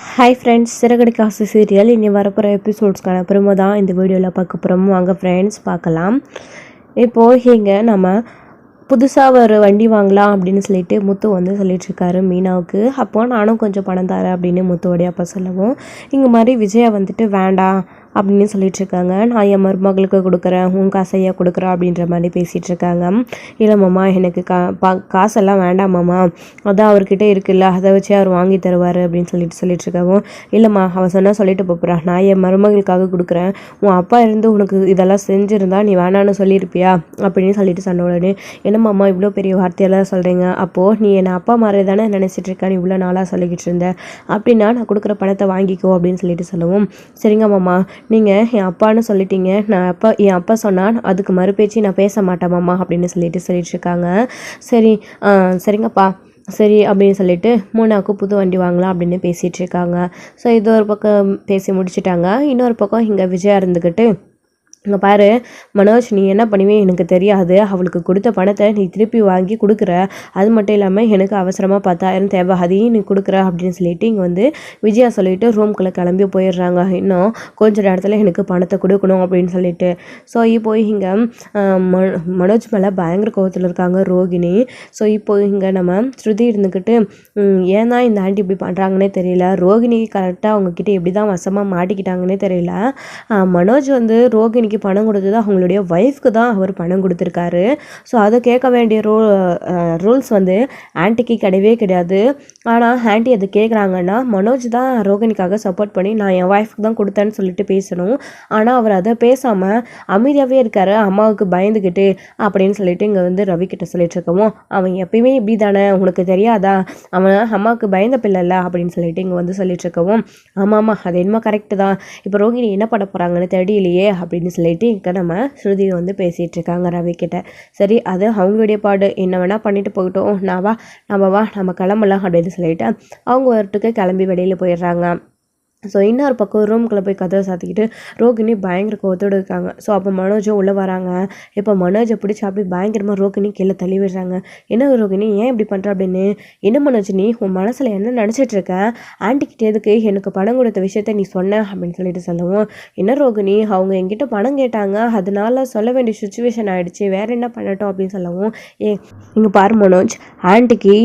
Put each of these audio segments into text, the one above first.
Hi friends, Siragadikka ஆசை serial இனி வரப்போகிற எபிசோட்ஸ்க்கான அப்புறமா தான் இந்த வீடியோவில் பார்க்க போகிறோம். வாங்க ஃப்ரெண்ட்ஸ் பார்க்கலாம். இப்போது இங்கே நம்ம புதுசாக ஒரு வண்டி வாங்கலாம் அப்படின்னு சொல்லிட்டு முத்து வந்து சொல்லிட்டுருக்காரு மீனாவுக்கு. அப்போது நானும் கொஞ்சம் பணம் தரேன் அப்படின்னு முத்துவோடைய அப்போ சொல்லவும், இங்கே மாதிரி விஜயா வந்துட்டு வேண்டாம் அப்படின்னு சொல்லிட்டுருக்காங்க. நான் என் மருமகளுக்கு கொடுக்குறேன், உன் காசையா கொடுக்குறேன் அப்படின்ற மாதிரி பேசிகிட்ருக்காங்க. இல்லை மாமா, எனக்கு காசெல்லாம் வேண்டாம் மாமா, அதான் அவர்கிட்ட இருக்குல்ல, அதை வச்சு அவர் வாங்கி தருவார் அப்படின்னு சொல்லிட்டுருக்காவும். இல்லைம்மா, அவன் சொன்னால் சொல்லிட்டு போப்புறா, நான் என் மருமகளுக்காக கொடுக்குறேன், உன் அப்பா இருந்து உனக்கு இதெல்லாம் செஞ்சுருந்தா நீ வேணான்னு சொல்லியிருப்பியா அப்படின்னு சொல்லிட்டு சொன்ன உடனே, என்னம்மாம்மா இவ்வளோ பெரிய வார்த்தையெல்லாம் சொல்கிறீங்க, அப்போது நீ என்னை அப்பா மாதிரி தானே நினச்சிட்ருக்கான்னு இவ்வளோ நாளாக சொல்லிக்கிட்டு இருந்தேன், அப்படின்னா நான் கொடுக்குற பணத்தை வாங்கிக்கோ அப்படின்னு சொல்லிட்டு சொல்லவும், சரிங்க மாமா, நீங்கள் என் அப்பான்னு சொல்லிட்டீங்க, என் அப்பா சொன்னால் அதுக்கு மறுபேச்சு நான் பேச மாட்டேமாம்மா அப்படின்னு சொல்லிட்டுருக்காங்க. சரி, சரிங்கப்பா, சரி அப்படின்னு சொல்லிட்டு மூணாவுக்கு புது வண்டி வாங்கலாம் அப்படின்னு பேசிகிட்ருக்காங்க. ஸோ இது ஒரு பக்கம் பேசி முடிச்சுட்டாங்க. இன்னொரு பக்கம் இங்கே விஜயா இருந்துக்கிட்டு, இங்கே பாரு மனோஜ், நீ என்ன பண்ணுவே எனக்கு தெரியாது, அவளுக்கு கொடுத்த பணத்தை நீ திருப்பி வாங்கி கொடுக்குற, அது மட்டும் இல்லாமல் எனக்கு அவசரமாக 10,000 தேவை, அதையும் நீ கொடுக்குற அப்படின்னு சொல்லிட்டு இங்கே வந்து விஜயா சொல்லிவிட்டு ரூம்குள்ளே கிளம்பி போயிடுறாங்க. இன்னும் கொஞ்சம் நேரத்தில் எனக்கு பணத்தை கொடுக்கணும் அப்படின்னு சொல்லிட்டு. ஸோ இப்போ இங்கே மனோஜ் மேலே பயங்கர கோவத்தில் இருக்காங்க ரோகிணி. ஸோ இப்போ இங்கே நம்ம ஸ்ருதி இருந்துக்கிட்டு, ஏன் தான் இந்த ஆண்டி இப்படி பண்ணுறாங்கன்னே தெரியல, ரோகிணி கரெக்டாக அவங்கக்கிட்ட எப்படி தான் வசமாக மாட்டிக்கிட்டாங்கன்னே தெரியல. மனோஜ் வந்து ரோகிணிக்கு பணம் கொடுத்தது அவங்களுடைய ஒய்ஃப்க்கு தான் அவர் பணம் கொடுத்துருக்காரு. ஸோ அதை கேட்க வேண்டிய ரூல்ஸ் வந்து ஆன்ட்டிக்கு கிடையவே கிடையாது. ஆனால் ஆன்ட்டி அதை கேட்குறாங்கன்னா மனோஜ் தான் ரோகிணிக்காக சப்போர்ட் பண்ணி நான் என் ஒய்ஃப்க்கு தான் கொடுத்தேன்னு சொல்லிட்டு பேசணும். ஆனால் அவர் அதை பேசாமல் அமைதியாகவே இருக்காரு, அம்மாவுக்கு பயந்துக்கிட்டு அப்படின்னு சொல்லிட்டு இங்கே வந்து ரவி கிட்ட சொல்லிட்டு இருக்கவும், அவன் எப்பயுமே இப்படி தானே, உனக்கு தெரியாதா, அவன் அம்மாவுக்கு பயந்த பிள்ளைல அப்படின்னு சொல்லிட்டு இங்கே வந்து சொல்லிட்டு இருக்கவும், ஆமாம்மா அது என்னமோ கரெக்டு தான், இப்போ ரோகிணி என்ன பண்ண போகிறாங்கன்னு தெரியலையே அப்படின்னு சொல்லிட்டு இங்கே நம்ம ஸ்ருதி வந்து பேசிகிட்டு இருக்காங்க ரவி கிட்ட. சரி, அது அவங்களுடைய பாடு, என்ன வேணால் பண்ணிட்டு போகட்டும், நம்ம கிளம்பலாம் அப்படின்னு சொல்லிட்டு அவங்க ஒருட்டுக்கு கிளம்பி வெளியில் போயிடுறாங்க. ஸோ இன்னொரு பக்கம் ரூம்குள்ளே போய் கதவை சாத்திக்கிட்டு ரோகிணி பயங்கர கோவத்தோடு இருக்காங்க. ஸோ அப்போ மனோஜும் உள்ளே வராங்க. இப்போ மனோஜை பிடிச்சி அப்படி பயங்கரமாக ரோகிணி கீழே தள்ளி விடுறாங்க. என்ன ரோகிணி, ஏன் இப்படி பண்ணுற அப்படின்னு. என்ன மனோஜ், நீ உன் மனசில் என்ன நினச்சிட்டு இருக்க, ஆன்ட்டிக்கிட்ட எதுக்கு எனக்கு பணம் கொடுத்த விஷயத்த நீ சொன்ன அப்படின்னு சொல்லிட்டு சொல்லவும், என்ன ரோகிணி, அவங்க என்கிட்ட பணம் கேட்டாங்க, அதனால சொல்ல வேண்டிய சுச்சுவேஷன் ஆகிடுச்சு, வேறு என்ன பண்ணட்டும் அப்படின்னு சொல்லவும், இங்கே பாரு மனோஜ், ஆன்ட்டிக்கு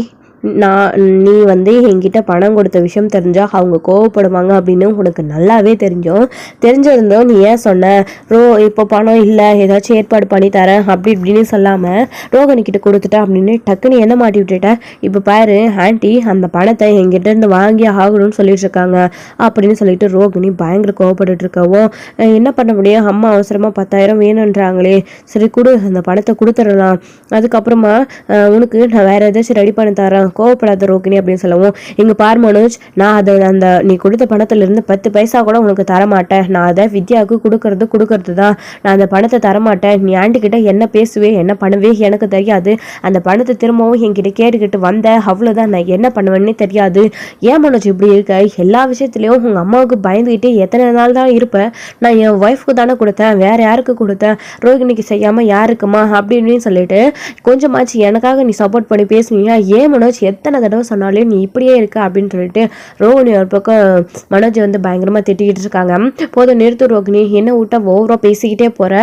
நீ வந்து என்கிட்ட பணம் கொடுத்த விஷயம் தெரிஞ்சால் அவங்க கோவப்படுவாங்க அப்படின்னு உனக்கு நல்லாவே தெரிஞ்சிருந்தோம், நீ ஏன் சொன்ன இப்போ பணம் இல்லை, ஏதாச்சும் ஏற்பாடு பண்ணி தரேன் அப்படி இப்படின்னு சொல்லாமல் ரோகிணிக்கிட்ட கொடுத்துட்டேன் அப்படின்னு டக்குன்னு என்ன மாட்டி விட்டுட்ட. இப்போ பாரு ஆன்ட்டி அந்த பணத்தை என்கிட்ட இருந்து வாங்கி ஆகணும்னு சொல்லிட்டு இருக்காங்க அப்படின்னு சொல்லிட்டு ரோகிணி பயங்கர கோவப்பட்டு இருக்கவும், என்ன பண்ண முடியும், அம்மா அவசரமாக 10,000 வேணுன்றாங்களே, சரி கொடு, அந்த பணத்தை கொடுத்துடலாம், அதுக்கப்புறமா உனக்கு நான் வேறு ஏதாச்சும் ரெடி பண்ணி தரேன், கோவப்படாத ரோகிணி அப்படின்னு சொல்லவும், எங்க பார் மனோஜ், நான் அதை அந்த நீ கொடுத்த பணத்துல இருந்து 10 பைசா கூட உனக்கு தரமாட்டேன், நான் அதை வித்யாவுக்கு கொடுக்கறது தான், நான் அந்த பணத்தை தரமாட்டேன், நீ ஆண்டி கிட்ட என்ன பேசுவே என்ன பண்ணுவே எனக்கு தெரியாது, அந்த பணத்தை திரும்பவும் என்கிட்ட கேட்டுக்கிட்டு வந்த அவ்வளோதான், நான் என்ன பண்ணுவேன்னே தெரியாது, ஏன் மனோஜ் இப்படி இருக்க, எல்லா விஷயத்துலையும் உங்க அம்மாவுக்கு பயந்துக்கிட்டே எத்தனை நாள் தான் இருப்பேன், நான் என் ஒய்ஃப்க்கு தானே கொடுத்தேன், வேற யாருக்கு கொடுத்தேன், ரோகிணிக்கு செய்யாம யாருக்குமா அப்படின்னு சொல்லிட்டு கொஞ்சமாச்சு எனக்காக நீ சப்போர்ட் பண்ணி பேசுனீங்க, ஏன் மனோஜ் எத்தனை தடவை சொன்னாலே நீ இப்படியே இருக்க அப்படின்னு சொல்லிட்டு ரோகிணி ஒரு பக்கம் மனோஜ் வந்து பயங்கரமாக திட்டிக்கிட்டு இருக்காங்க. போதும் நிறுத்து ரோகிணி, என்ன விட்டா ஓவரா பேசிக்கிட்டே போற,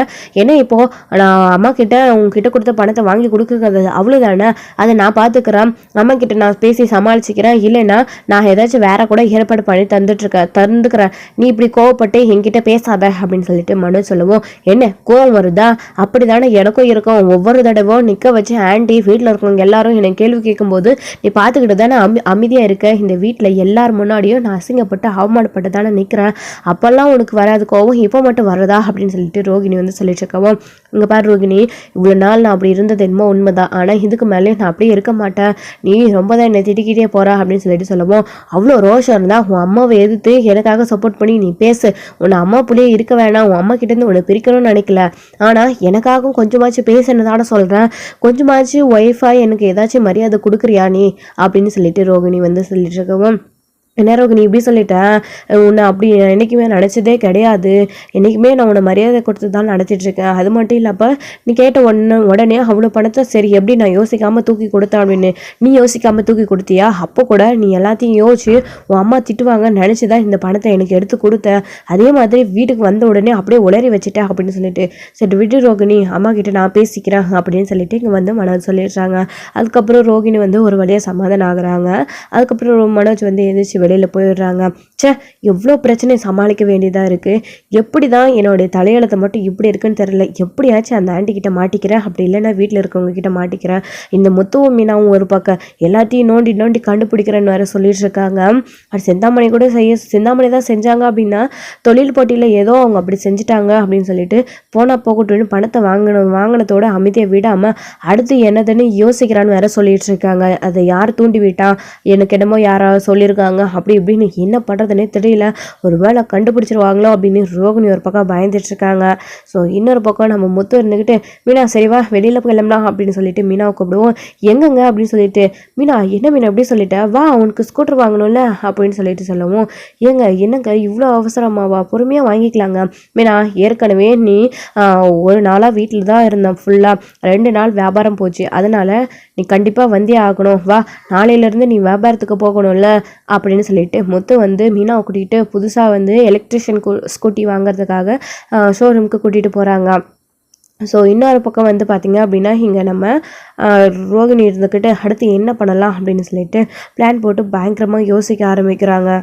ஏன்னா இப்போ நான் அம்மா கிட்ட உங்ககிட்ட கொடுத்த பணத்தை வாங்கி கொடுக்குறது அவ்வளோதானே, அதை நான் பார்த்துக்கிறேன், அம்மா கிட்ட நான் பேசி சமாளிச்சுக்கிறேன், இல்லைன்னா நான் ஏதாச்சும் வேற கூட ஏற்பாடு பண்ணி தந்துக்கிறேன், நீ இப்படி கோவப்பட்டு என்கிட்ட பேசாத அப்படின்னு சொல்லிட்டு மனோஜ் சொல்லவும், என்ன கோவம் வருதா, அப்படிதானே எனக்கும் இருக்கும், ஒவ்வொரு தடவும் நிற்க வச்சு ஆன்ட்டி வீட்டில் இருக்கவங்க எல்லாரும் என்னை கேள்வி கேட்கும்போது நீ பார்த்துக்கிட்டு தானே அமைதியாக இருக்க, இந்த வீட்டில் எல்லார் முன்னாடியும் நான் அசிங்கப்பட்டு அவமானப்பட்டு தானே நிற்கிறேன், அப்போல்லாம் உனக்கு வராது கோவம், இப்போ மட்டும் வரதா அப்படின்னு சொல்லிட்டு ரோகிணி வந்து சொல்லிட்டு இருக்கவும், இங்கே பாரு ரோகிணி, இவ்வளோ நாள் நான் அப்படி இருந்தது என்னமோ உண்மைதான், ஆனால் இதுக்கு மேலே நான் அப்படியே இருக்க மாட்டேன், நீ ரொம்ப தான் என்னை திட்டிக்கிட்டே போகிறா அப்படின்னு சொல்லிட்டு சொல்லவும், அவ்வளோ ரோஷம் இருந்தால் உன் அம்மாவை எதிர்த்து எனக்காக சப்போர்ட் பண்ணி நீ பேசு, உன்னை அம்மா புள்ளியே இருக்க வேணாம், உன் அம்மா கிட்டேருந்து உன்னை பிரிக்கணும்னு நினைக்கல, ஆனால் எனக்காகவும் கொஞ்சமாச்சும் பேசுனதான சொல்கிறேன், கொஞ்சமாச்சும் ஒய்ஃபாக எனக்கு ஏதாச்சும் மரியாதை கொடுக்குறியா நீ அப்படின்னு சொல்லிட்டு ரோகிணி வந்து சொல்லிட்டு இருக்கவும், என்ன ரோகிணி இப்படி சொல்லிட்டேன், உன்னை அப்படி என்றைக்குமே நினச்சதே கிடையாது. என்றைக்குமே நான் உன்னை மரியாதை கொடுத்து தான் நடத்திட்டுருக்கேன். அது மட்டும் இல்லாமல் நீ கேட்ட உடனே அவ்வளோ பணத்தை சரி எப்படி நான் யோசிக்காமல் தூக்கி கொடுத்தேன் அப்படின்னு நீ யோசிக்காமல் தூக்கி கொடுத்தியா? அப்போ கூட நீ எல்லாத்தையும் யோசிச்சு உன் அம்மா திட்டுவாங்கன்னு நினச்சி தான் இந்த பணத்தை எனக்கு எடுத்து கொடுத்த. அதே மாதிரி வீட்டுக்கு வந்த உடனே அப்படியே உளறி வச்சுட்டேன் அப்படின்னு சொல்லிட்டு, சரி விட்டு ரோகிணி, அம்மா கிட்ட நான் பேசிக்கிறேன் அப்படின்னு சொல்லிட்டு இங்கே வந்து மனோஜ் சொல்லிடுறாங்க. அதுக்கப்புறம் ரோகிணி வந்து ஒரு வழியாக சமாதானம் ஆகுறாங்க. அதுக்கப்புறம் மனோஜ் வந்து எந்திரிச்சு வெளியில் போயிடுறாங்க. சே, எவ்வளோ பிரச்சனை சமாளிக்க வேண்டியதாக இருக்குது. எப்படி தான் என்னுடைய தலையெழுத்தை மட்டும் இப்படி இருக்குன்னு தெரியல. எப்படியாச்சும் அந்த ஆண்டி கிட்ட மாட்டிக்கிறேன், அப்படி இல்லைன்னா வீட்டில் இருக்கவங்க கிட்ட மாட்டிக்கிறேன். இந்த முத்துவும் மீனாவும் ஒரு பக்கம் எல்லாத்தையும் நோண்டி நோண்டி கண்டுபிடிக்கிறேன்னு வேற சொல்லிட்டு இருக்காங்க. அது செந்தாமணி கூட செந்தாமணி தான் செஞ்சாங்க அப்படின்னா தொழில் போட்டியில் ஏதோ அவங்க அப்படி செஞ்சுட்டாங்க அப்படின்னு சொல்லிட்டு போனால் போகட்டும்னு பணத்தை வாங்கினதோட அமைதியை விடாமல் அடுத்து என்னதுன்னு யோசிக்கிறான்னு வேற சொல்லிட்டு இருக்காங்க. அதை யார் தூண்டி விட்டா, எனக்கு என்னமோ யாராவது சொல்லியிருக்காங்க அப்படி இப்படின்னு என்ன பண்ணுறதுனே தெரியல. ஒரு வேளை கண்டுபிடிச்சிருவாங்களோ அப்படின்னு ரோகிணி ஒரு பக்கம் பயந்துட்டு இருக்காங்க. ஸோ இன்னொரு பக்கம் நம்ம முத்து இருந்துக்கிட்டு, மீனா சரிவா வெளியில் கிளம்பலாம் அப்படின்னு சொல்லிட்டு மீனாவை கூப்பிடுவோம். எங்கங்க அப்படின்னு சொல்லிட்டு, மீனா என்ன மீனா அப்படி சொல்லிட்டேன், வா உனக்கு ஸ்கூட்டர் வாங்கணும்ல அப்படின்னு சொல்லிட்டு சொல்லவும், என்னங்க இவ்வளோ அவசரமாவா, பொறுமையாக வாங்கிக்கலாங்க மீனா. ஏற்கனவே நீ ஒரு நாளாக வீட்டில் தான் இருந்தேன், ஃபுல்லாக 2 நாள் வியாபாரம் போச்சு, அதனால நீ கண்டிப்பாக வந்தே ஆகணும், வா நாளையிலேருந்து நீ வியாபாரத்துக்கு போகணும்ல அப்படின்னு சொல்லிட்டு முத்து வந்து மீனாவை கூட்டிகிட்டு புதுசாக வந்து எலக்ட்ரிஷியன் ஸ்கூட்டி வாங்குறதுக்காக ஷோரூமுக்கு கூட்டிகிட்டு போகிறாங்க. ஸோ இன்னொரு பக்கம் வந்து பார்த்திங்க அப்படின்னா இங்கே நம்ம ரோகிணி இருந்துக்கிட்டு அடுத்து என்ன பண்ணலாம் அப்படின்னு சொல்லிட்டு பிளான் போட்டு பயங்கரமாக யோசிக்க ஆரம்பிக்கிறாங்க.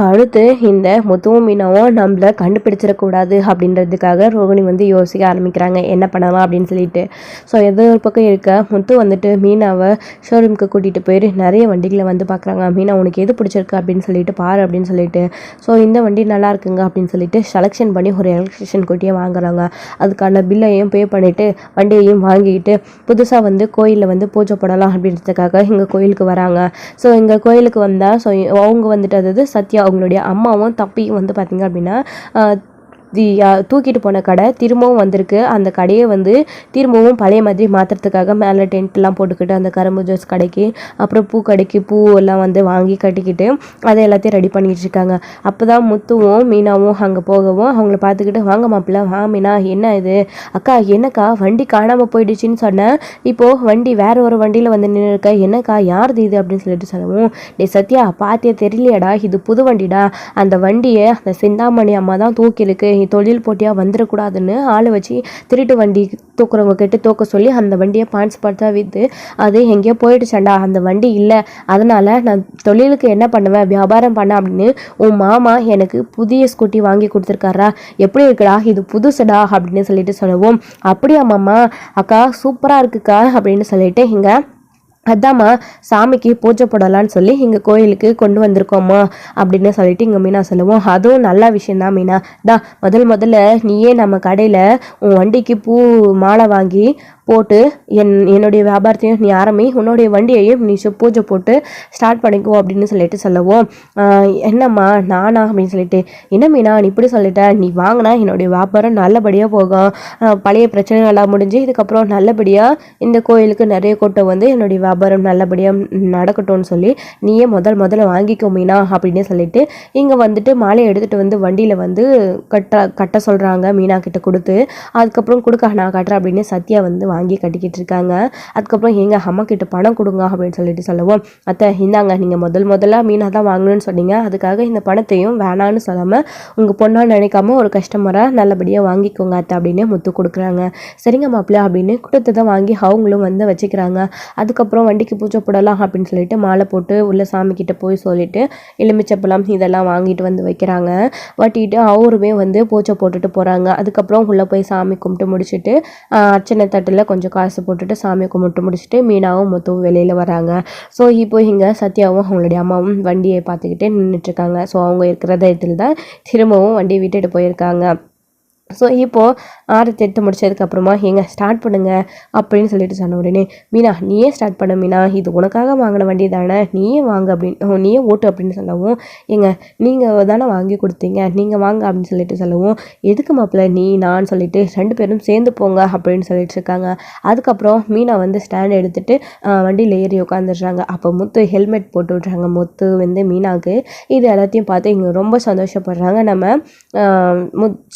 அடுத்து இந்த முத்துவும் மீனாவும் நம்மளை கண்டுபிடிச்சிடக்கூடாது அப்படின்றதுக்காக ரோகிணி வந்து யோசிக்க ஆரம்பிக்கிறாங்க என்ன பண்ணலாம் அப்படின்னு சொல்லிட்டு. ஸோ ஏதோ ஒரு பக்கம் இருக்க முத்து வந்துட்டு மீனாவை ஷோரூமுக்கு கூட்டிகிட்டு போயிட்டு நிறைய வண்டிகளை வந்து பார்க்குறாங்க. மீனா உனக்கு எது பிடிச்சிருக்கு அப்படின்னு சொல்லிட்டு பாரு அப்படின்னு சொல்லிட்டு, ஸோ இந்த வண்டி நல்லா இருக்குங்க அப்படின்னு சொல்லிட்டு செலெக்ஷன் பண்ணி ஒரு எலக்ட்ரிஷியன் கூட்டியே வாங்குறாங்க. அதுக்கான பில்லையும் பே பண்ணிவிட்டு வண்டியையும் வாங்கிட்டு புதுசாக வந்து கோயிலில் வந்து பூஜை போடலாம் அப்படின்றதுக்காக இங்கே கோயிலுக்கு வராங்க. ஸோ இங்கே கோயிலுக்கு வந்தால் ஸோ அவங்க வந்துட்டு அதாவது சத்யா அவங்களுடைய அம்மாவும் தப்பியும் வந்து பார்த்திங்க அப்படின்னா தூக்கிட்டு போன கடை திரும்பவும் வந்திருக்கு. அந்த கடையை வந்து திரும்பவும் பழைய மாதிரி மாற்றுறதுக்காக மேலே டென்ட்லாம் போட்டுக்கிட்டு அந்த கரும்பு ஜூஸ் கடைக்கு அப்புறம் பூ கடைக்கு பூ எல்லாம் வந்து வாங்கி கட்டிக்கிட்டு அதை எல்லாத்தையும் ரெடி பண்ணிட்டு இருக்காங்க. அப்போ தான் முத்துவும் மீனாவும் அங்கே போகவும் அவங்கள பார்த்துக்கிட்டு, வாங்க மாப்பிள்ள, வா மீனா, என்ன இது அக்கா, என்னக்கா வண்டி காணாமல் போயிடுச்சின்னு சொன்னேன், இப்போது வண்டி வேற ஒரு வண்டியில் வந்து நின்று இருக்க, என்னக்கா யாருது இது அப்படின்னு சொல்லிட்டு சொல்லவும், டே சத்யா பாத்தியா தெரியலையாடா, இது புது வண்டிடா, அந்த வண்டியை அந்த சிந்தாமணி அம்மா தான் தூக்கிருக்கு, தொழில் போட்டியாக வந்துடக்கூடாதுன்னு ஆளை வச்சு திருட்டு வண்டி தூக்குறவங்க கிட்ட தூக்க சொல்லி அந்த வண்டியை பார்ட்ஸாக விற்று அது எங்கேயோ போயிடுச்சாண்டா, அந்த வண்டி இல்லை, அதனால் நான் தொழிலுக்கு என்ன பண்ணுவேன், வியாபாரம் பண்ண அப்படின்னு உன் மாமா எனக்கு புதிய ஸ்கூட்டி வாங்கி கொடுத்துருக்காரா, எப்படி இருக்குடா, இது புதுசுடா அப்படின்னு சொல்லிட்டு சொல்லவும், அப்படியா மாமா, அக்கா சூப்பராக இருக்குக்கா அப்படின்னு சொல்லிட்டு இங்கே அதாம்மா சாமிக்கு பூஜை போடலான்னு சொல்லி இங்கே கோயிலுக்கு கொண்டு வந்திருக்கோம்மா அப்படின்னு சொல்லிட்டு இங்கே மீனா சொல்லுவோம். அதுவும் நல்ல விஷயந்தான் மீனா, தான் முதல்ல நீயே நம்ம கடையில் உன் வண்டிக்கு பூ மாலை வாங்கி போட்டு என்னுடைய வியாபாரத்தையும் நீ ஆரம்பி, உன்னுடைய வண்டியையும் நீ பூஜை போட்டு ஸ்டார்ட் பண்ணிக்கோ அப்படின்னு சொல்லிட்டு சொல்லவும், என்னம்மா நானா அப்படின்னு சொல்லிட்டு, என்ன மீனா நீ இப்படி சொல்லிட்ட, நீ வாங்கினா என்னுடைய வியாபாரம் நல்லபடியாக போகும், பழைய பிரச்சனைகள்லாம் முடிஞ்சு இதுக்கப்புறம் நல்லபடியாக இந்த கோயிலுக்கு நிறைய கூட்டம் வந்து என்னுடைய வியாபாரம் நல்லபடியாக நடக்கட்டும்னு சொல்லி நீயே முதல்ல வாங்கிக்கோ மீனா அப்படின்னு சொல்லிட்டு இங்கே வந்துட்டு மாலையை எடுத்துகிட்டு வந்து வண்டியில் வந்து கட்ட சொல்கிறாங்க மீனா கிட்ட கொடுத்து. அதுக்கப்புறம் கொடுக்க நான் கட்டுறேன் அப்படின்னு சத்யா வந்து வாங்கி கட்டிக்கிட்டு இருக்காங்க. அதுக்கப்புறம் எங்கள் அம்மா கிட்ட பணம் கொடுங்க அப்படின்னு சொல்லிட்டு சொல்லுவோம். அத்தை இந்தாங்க, நீங்கள் முதல்ல மீனா தான் வாங்கணும்னு சொன்னீங்க, அதுக்காக இந்த பணத்தையும் வேணான்னு சொல்லாமல் உங்கள் பொண்ணா நினைக்காம ஒரு கஸ்டமராக நல்லபடியாக வாங்கிக்கோங்க அத்தை அப்படின்னு முத்து கொடுக்குறாங்க. சரிங்க மாப்பிள்ள அப்படின்னு கொடுத்ததை வாங்கி அவங்களும் வந்து வச்சுக்கிறாங்க. அதுக்கப்புறம் வண்டிக்கு பூஜை போடலாம் அப்படின்னு சொல்லிட்டு மாலை போட்டு உள்ள சாமி கிட்ட போய் சொல்லிட்டு எலுமிச்சப்பழம் இதெல்லாம் வாங்கிட்டு வந்து வைக்கிறாங்க. வட்டிட்டு அவருமே வந்து பூஜை போட்டுட்டு போகிறாங்க. அதுக்கப்புறம் உள்ளே போய் சாமி கும்பிட்டு முடிச்சுட்டு அர்ச்சனை தட்டில் கொஞ்சம் காசு போட்டுட்டு சாமியை கும்பிட்டு முடிச்சுட்டு மீனாவும் முத்துவும் வெளியில் வராங்க. ஸோ இப்போ இங்கே சத்யாவும் அவங்களுடைய அம்மாவும் வண்டியை பார்த்துக்கிட்டே நின்றுட்டுருக்காங்க. ஸோ அவங்க இருக்கிற இடத்துல தான் திரும்பவும் வண்டியை விட்டுட்டு போயிருக்காங்க. ஸோ இப்போது ஆரத்தி எடுத்து முடிச்சதுக்கப்புறமா எங்க ஸ்டார்ட் பண்ணுங்க அப்படின்னு சொல்லிட்டு சொன்ன உடனே மீனா நீயே ஸ்டார்ட் பண்ண மீனா, இது உனக்காக வாங்கின வண்டி தானே, நீயே வாங்க அப்படின்னு நீயே ஓட்டு அப்படின்னு சொல்லவும் எங்க நீங்கள் தானே வாங்கி கொடுத்தீங்க, நீங்கள் வாங்க அப்படின்னு சொல்லிட்டு சொல்லவும் எதுக்கு மாப்பிள்ள நீ நான் சொல்லிட்டு 2 பேரும் சேர்ந்து போங்க அப்படின்னு சொல்லிட்டு இருக்காங்க. அதுக்கப்புறம் மீனா வந்து ஸ்டாண்ட் எடுத்துட்டு வண்டியில் ஏறி உட்காந்துடுறாங்க. அப்போ முத்து ஹெல்மெட் போட்டு விட்றாங்க. முத்து வந்து மீனாவுக்கு இது எல்லாத்தையும் பார்த்து இங்கே ரொம்ப சந்தோஷப்படுறாங்க. நம்ம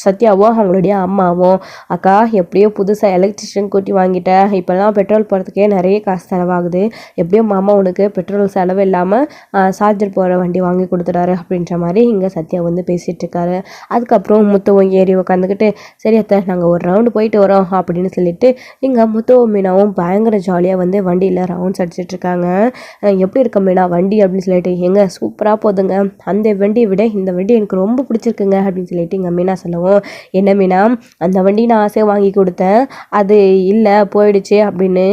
சத்யாவோ அவங்களுடைய அம்மாவும் அக்கா எப்படியோ புதுசாக எலக்ட்ரிஷியன் கூட்டி வாங்கிட்டேன், இப்போல்லாம் பெட்ரோல் போகிறதுக்கே நிறைய காசு செலவாகுது, எப்படியோ மாமா உனக்கு பெட்ரோல் செலவு இல்லாமல் சார்ஜர் போகிற வண்டி வாங்கி கொடுத்துட்டாரு அப்படின்ற மாதிரி இங்கே சத்யா வந்து பேசிகிட்டு இருக்காரு. அதுக்கப்புறம் முத்துவும் ஏறி உட்காந்துக்கிட்டு சரி அத்தை நாங்கள் ஒரு ரவுண்டு போயிட்டு வரோம் அப்படின்னு சொல்லிட்டு இங்கே முத்துவும் மீனாவும் பயங்கர ஜாலியாக வந்து வண்டியில் ரவுண்ட்ஸ் அடிச்சிட்டு இருக்காங்க. எப்படி இருக்க மீனா வண்டி அப்படின்னு சொல்லிட்டு எங்க சூப்பராக போதுங்க, அந்த வண்டியை விட இந்த வண்டி எனக்கு ரொம்ப பிடிச்சிருக்குங்க அப்படின்னு சொல்லிட்டு இங்கே மீனா சொல்லவும் என்ன மீனா அந்த வண்டி நான் ஆசையாக வாங்கி கொடுத்தேன், அது இல்லை போயிடுச்சு அப்படின்னு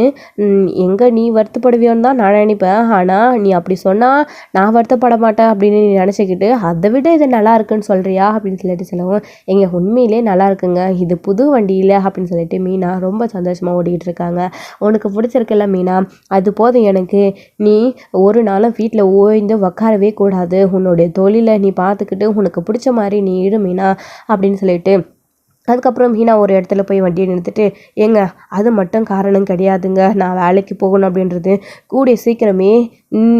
எங்கே நீ வருத்தப்படுவியோன்னு தான் நான் நினைப்பேன், ஆனால் நீ அப்படி சொன்னால் நான் வருத்தப்பட மாட்டேன் அப்படின்னு நீ நினச்சிக்கிட்டு அதை விட இது நல்லா இருக்குன்னு சொல்கிறியா அப்படின்னு சொல்லிட்டு சொல்லவும் எங்க உண்மையிலே நல்லா இருக்குங்க, இது புது வண்டி இல்லை அப்படின்னு சொல்லிட்டு மீனா ரொம்ப சந்தோஷமாக ஓடிக்கிட்டு இருக்காங்க. உனக்கு பிடிச்சிருக்குல்ல மீனா, அது போதும் எனக்கு, நீ ஒரு நாளும் வீட்டில் ஓய்ந்து உக்காரவே கூடாது, உன்னுடைய தொழிலை நீ பார்த்துக்கிட்டு உனக்கு பிடிச்ச மாதிரி நீ இரு மீனா அப்படின்னு சொல்லிட்டு அதுக்கப்புறம் மீனா ஒரு இடத்துல போய் வண்டியை நிறுத்திட்டு ஏங்க அது மட்டும் காரணம் கிடையாதுங்க, நான் வேலைக்கு போகணும் அப்படின்றது கூடிய சீக்கிரமே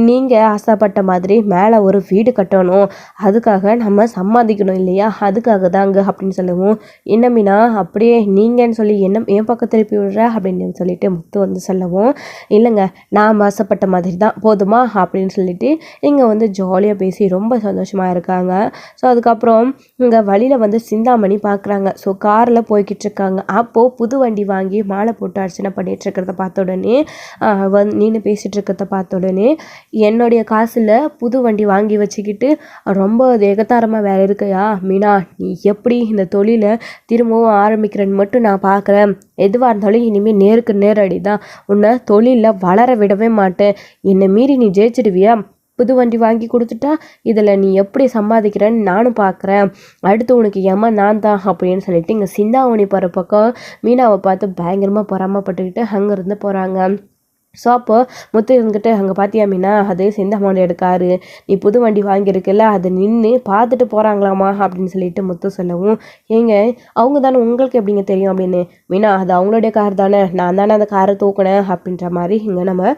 நீங்கள் ஆசைப்பட்ட மாதிரி மேலே ஒரு வீடு கட்டணும், அதுக்காக நம்ம சம்பாதிக்கணும் இல்லையா, அதுக்காக தாங்க அப்படின்னு சொல்லவும் என்ன மீனா அப்படியே நீங்கன்னு சொல்லி என்ன என் பக்கம் திருப்பி விடுற அப்படின்னு சொல்லிட்டு முத்து வந்து சொல்லவும் இல்லைங்க நான் ஆசைப்பட்ட மாதிரி தான் போதுமா அப்படின்னு சொல்லிட்டு இங்கே வந்து ஜாலியாக பேசி ரொம்ப சந்தோஷமாக இருக்காங்க. ஸோ அதுக்கப்புறம் இங்கே வழியில் வந்து சிந்தாமணி பார்க்குறாங்க. ஸோ காரில் போய்கிட்டு இருக்காங்க. அப்போது புது வண்டி வாங்கி மாலை போட்டு அர்ச்சனை பண்ணிட்டு இருக்கிறத பார்த்த உடனே நீனு பேசிகிட்டு இருக்கிறத பார்த்த உடனே என்னுடைய காசில் புது வண்டி வாங்கி வச்சுக்கிட்டு ரொம்ப எகத்தாரமாக வேலை இருக்கையா மீனா, நீ எப்படி இந்த தொழிலை திரும்பவும் ஆரம்பிக்கிறேன்னு மட்டும் நான் பார்க்குறேன், எதுவாக இருந்தாலும் இனிமேல் நேருக்கு நேரடி தான், உன்னை தொழிலில் வளர விடவே மாட்டேன், என்னை மீறி நீ ஜெயிச்சிடுவியா, புது வண்டி வாங்கி கொடுத்துட்டா இதில் நீ எப்படி சம்பாதிக்கிறேன்னு நானும் பார்க்குறேன், அடுத்து உனக்கு ஏமா நான் தான் அப்படின்னு சொல்லிட்டு இங்கே சிந்தாமணி போகிற பக்கம் மீனாவை பார்த்து பயங்கரமாக பொறாமப்பட்டுக்கிட்டு அங்கேருந்து போகிறாங்க. ஸோ அப்போ முத்து இருந்துக்கிட்டு அங்கே பார்த்தியா மீனா அது சிந்தாமணி எடுக்காரு, நீ புது வண்டி வாங்கியிருக்குல்ல அது நின்று பார்த்துட்டு போகிறாங்களாமா அப்படின்னு சொல்லிட்டு முத்து சொல்லவும் ஏங்க அவங்க தானே உங்களுக்கு எப்படிங்க தெரியும் அப்படின்னு மீனா அது அவங்களுடைய கார் தானே, நான் தானே அந்த காரை தூக்கினேன் அப்படின்ற மாதிரி இங்கே நம்ம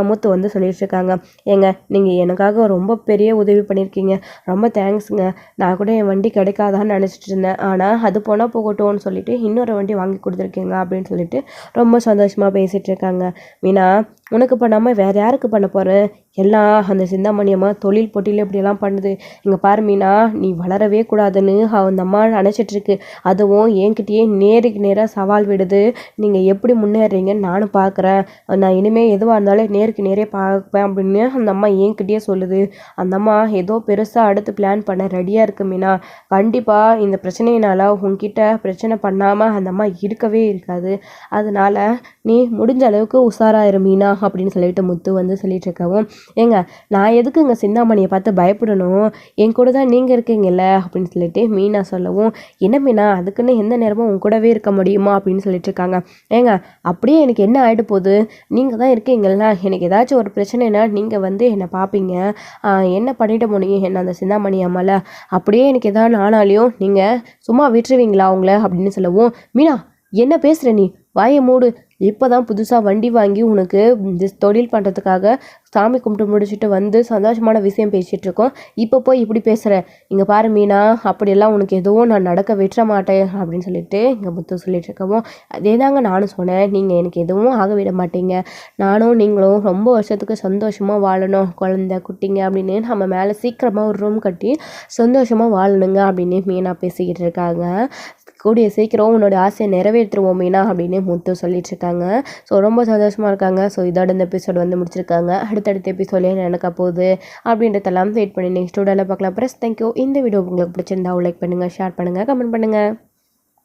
முத்து வந்து சொல்லிட்டு இருக்காங்க. ஏங்க நீங்கள் எனக்காக ரொம்ப பெரிய உதவி பண்ணியிருக்கீங்க, ரொம்ப தேங்க்ஸுங்க, நான் கூட என் வண்டி கிடைக்காதான்னு நினச்சிட்டு இருந்தேன், ஆனால் அது போனால் போகட்டும்னு சொல்லிட்டு இன்னொரு வண்டி வாங்கி கொடுத்துருக்கீங்க அப்படின்னு சொல்லிட்டு ரொம்ப சந்தோஷமாக பேசிகிட்டு இருக்காங்க. மீனா உனக்கு பண்ணாமல் வேறு யாருக்கு பண்ண போகிறேன், எல்லாம் அந்த சிந்தாமணியம்மா தொழில் போட்டியில் இப்படியெல்லாம் பண்ணுது, இங்கே பாரு மீனா நீ வளரவே கூடாதுன்னு அந்த அம்மா நினச்சிட்ருக்கு, அதுவும் என்கிட்டயே நேருக்கு நேராக சவால் விடுது, நீங்கள் எப்படி முன்னேறீங்கன்னு நானும் பார்க்குறேன், நான் இனிமேல் எதுவாக இருந்தாலும் நேருக்கு நேரே பார்ப்பேன் அப்படின்னு அந்த அம்மா என்கிட்டயே சொல்லுது, அந்த அம்மா ஏதோ பெருசாக அடுத்து பிளான் பண்ண ரெடியாக இருக்கு மீனா, கண்டிப்பாக இந்த பிரச்சனையினால் உங்ககிட்ட பிரச்சனை பண்ணாமல் அந்த அம்மா இருக்கவே இருக்காது, அதனால நீ முடிஞ்ச அளவுக்கு உஷாராயிரு மீனா அப்படின்னு சொல்லிட்டு முத்து வந்து சொல்லிட்டு இருக்கவும் ஏங்க நான் எதுக்கு இங்கே சிந்தாமணியை பார்த்து பயப்படணும், என் கூட தான் நீங்கள் இருக்கீங்கல்ல அப்படின்னு சொல்லிட்டு மீனா சொல்லவும் என்ன மீனா அதுக்குன்னு எந்த நேரமும் உங்க கூடவே இருக்க முடியுமா அப்படின்னு சொல்லிட்டு இருக்காங்க. ஏங்க அப்படியே எனக்கு என்ன ஆகிட்டு போகுது, நீங்கள் தான் இருக்கீங்களா, எனக்கு ஏதாச்சும் ஒரு பிரச்சனைனா நீங்கள் வந்து என்னை பார்ப்பீங்க, என்ன பண்ணிட்டு போனீங்க என்ன அந்த சிந்தாமணி அம்மாவில், அப்படியே எனக்கு எதாவது ஆனாலையும் நீங்கள் சும்மா விட்டுருவீங்களா அவங்கள அப்படின்னு சொல்லவும் மீனா என்ன பேசுகிற நீ வாயை மூடு, இப்போ தான் புதுசாக வண்டி வாங்கி உனக்கு தொழில் பண்ணுறதுக்காக சாமி கும்பிட்டு முடிச்சுட்டு வந்து சந்தோஷமான விஷயம் பேசிகிட்டு இருக்கோம், இப்போ போய் இப்படி பேசுகிற, இங்கே பாரு மீனா அப்படியெல்லாம் உனக்கு எதுவும் நான் நடக்க விட்டுற மாட்டேன் அப்படின்னு சொல்லிட்டு இங்கே முத்து சொல்லிட்டு இருக்கவும் அதே தாங்க நானும் சொன்னேன், நீங்கள் எனக்கு எதுவும் ஆக விட மாட்டீங்க, நானும் நீங்களும் ரொம்ப வருஷத்துக்கு சந்தோஷமாக வாழணும், குழந்தை குட்டிங்க அப்படின்னு நம்ம மேலே சீக்கிரமாக ஒரு ரூம் கட்டி சந்தோஷமாக வாழணுங்க அப்படின்னு மீனா பேசிக்கிட்டு இருக்காங்க. கூடிய சீக்கிரம் உன்னோட ஆசையை நிறைவேற்றுவோம் மீனா அப்படின்னு முத்து சொல்லிட்டு இருக்காங்க. ஸோ ரொம்ப சந்தோஷமாக இருக்காங்க. ஸோ இதோட இந்த எபிசோட் வந்து முடிச்சிருக்காங்க. அடுத்தடுத்த எபிசோட்லேயே நடக்க போகுது அப்படின்றதெல்லாம் வெயிட் பண்ணி நெக்ஸ்ட் வீடியோவில் பார்க்கலாம். Press thank you. இந்த வீடியோ உங்களுக்கு பிடிச்சிருந்தா லைக் பண்ணுங்கள், ஷேர் பண்ணுங்கள், கமெண்ட் பண்ணுங்கள்.